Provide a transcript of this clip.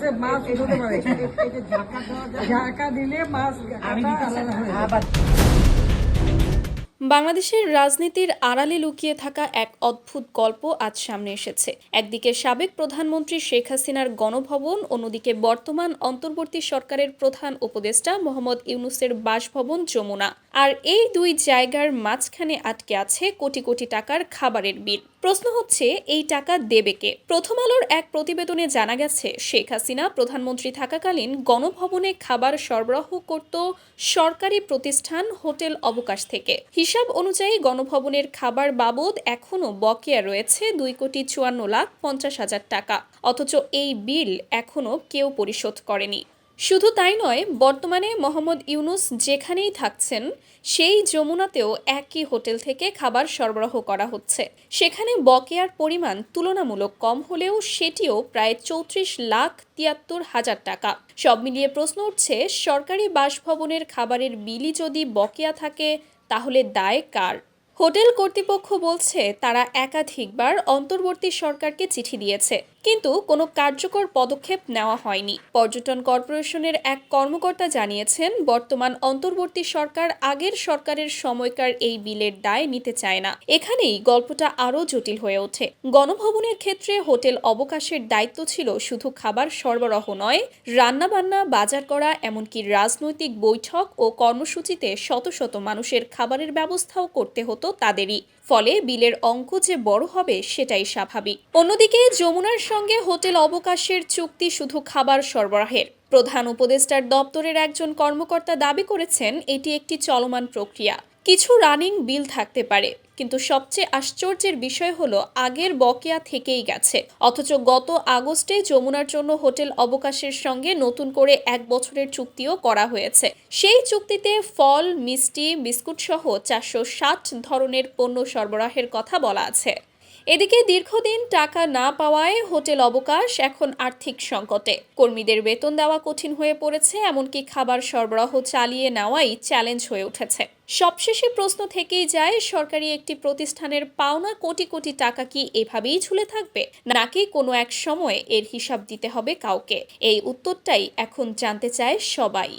যে মাছ উঠতে পারে, ঝাঁকা দিলে মাছ আলাদা হয়ে যায়। বাংলাদেশের রাজনীতির আড়ালে লুকিয়ে থাকা এক অদ্ভুত গল্প আজ সামনে এসেছে। একদিকে সাবেক প্রধানমন্ত্রী শেখ হাসিনার গণভবন, অন্যদিকে বর্তমান অন্তর্বর্তী সরকারের প্রধান উপদেষ্টা মোহাম্মদ ইউনূসের বাসভবন যমুনা। আর এই দুই জায়গার মাঝখানে আটকে আছে কোটি কোটি টাকার খাবারের বিল। প্রশ্ন হচ্ছে, এই টাকা দেবে কে? প্রথম আলোর এক প্রতিবেদনে জানা গেছে, শেখ হাসিনা প্রধানমন্ত্রী থাকাকালীন গণভবনে খাবার সরবরাহ করত সরকারি প্রতিষ্ঠান হোটেল অবকাশ থেকে। হিসাব অনুযায়ী গণভবনের খাবার বাবদ এখনও বকেয়া রয়েছে 2,54,50,000 টাকা। অথচ এই বিল এখনও কেউ পরিশোধ করেনি। শুধু তাই নয়, বর্তমানে মোহাম্মদ ইউনূস যেখানেই থাকছেন সেই যমুনাতেও একই হোটেল থেকে খাবার সরবরাহ করা হচ্ছে। সেখানে বকেয়ার পরিমাণ তুলনামূলক কম হলেও সেটিও প্রায় 34,73,000 টাকা। সব মিলিয়ে প্রশ্ন উঠছে, সরকারি বাসভবনের খাবারের বিলই যদি বকেয়া থাকে তাহলে দায় কার? হোটেল কর্তৃপক্ষ বলছে তারা একাধিকবার অন্তর্বর্তী সরকারকে চিঠি দিয়েছে, কিন্তু কোনো কার্যকর পদক্ষেপ নেওয়া হয়নি। পর্যটন কর্পোরেশনের এক কর্মকর্তা জানিয়েছেন, বর্তমান অন্তর্বর্তী সরকার আগের সরকারের সময়কার এই বিলের দায় নিতে চায় না। এখানেই গল্পটা আরও জটিল হয়ে ওঠে। গণভবনের ক্ষেত্রে হোটেল অবকাশের দায়িত্ব ছিল শুধু খাবার সরবরাহ নয়, রান্নাবান্না, বাজার করা, এমনকি রাজনৈতিক বৈঠক ও কর্মসূচিতে শত শত মানুষের খাবারের ব্যবস্থাও করতে হতো তাদেরই। ফলে বিলের অঙ্ক যে বড় হবে সেটাই স্বাভাবিক। অন্যদিকে যমুনার সঙ্গে হোটেল অবকাশের চুক্তি শুধু খাবার সরবরাহের। প্রধান উপদেষ্টার দপ্তরের একজন কর্মকর্তা দাবি করেছেন, এটি একটি চলমান প্রক্রিয়া। কিছু রানিং বিল থাকতে পারে, কিন্তু সবচেয়ে আশ্চর্যের বিষয় হলো আগের বকেয়া থেকেই গেছে। অথচ গত আগস্টে যমুনার জন্য হোটেল অবকাশের সঙ্গে নতুন করে 1 বছরের চুক্তিও করা হয়েছে। সেই চুক্তিতে ফল, মিষ্টি, বিস্কুট সহ 460 ধরনের পণ্য সরবরাহের কথা বলা আছে। এদিকে দীর্ঘদিন টাকা না পাওয়ায় হোটেল অবকাশ এখন আর্থিক সংকটে। কর্মীদের বেতন দেওয়া কঠিন হয়ে পড়েছে, এমনকি খাবার সরবরাহ চালিয়ে নেওয়াই চ্যালেঞ্জ হয়ে উঠেছে। সবশেষে প্রশ্ন থেকেই যায়, সরকারি একটি প্রতিষ্ঠানের পাওনা কোটি কোটি টাকা কি এভাবেই ঝুলে থাকবে, নাকি কোনো এক সময় এর হিসাব দিতে হবে কাউকে? এই উত্তরটাই এখন জানতে চায় সবাই।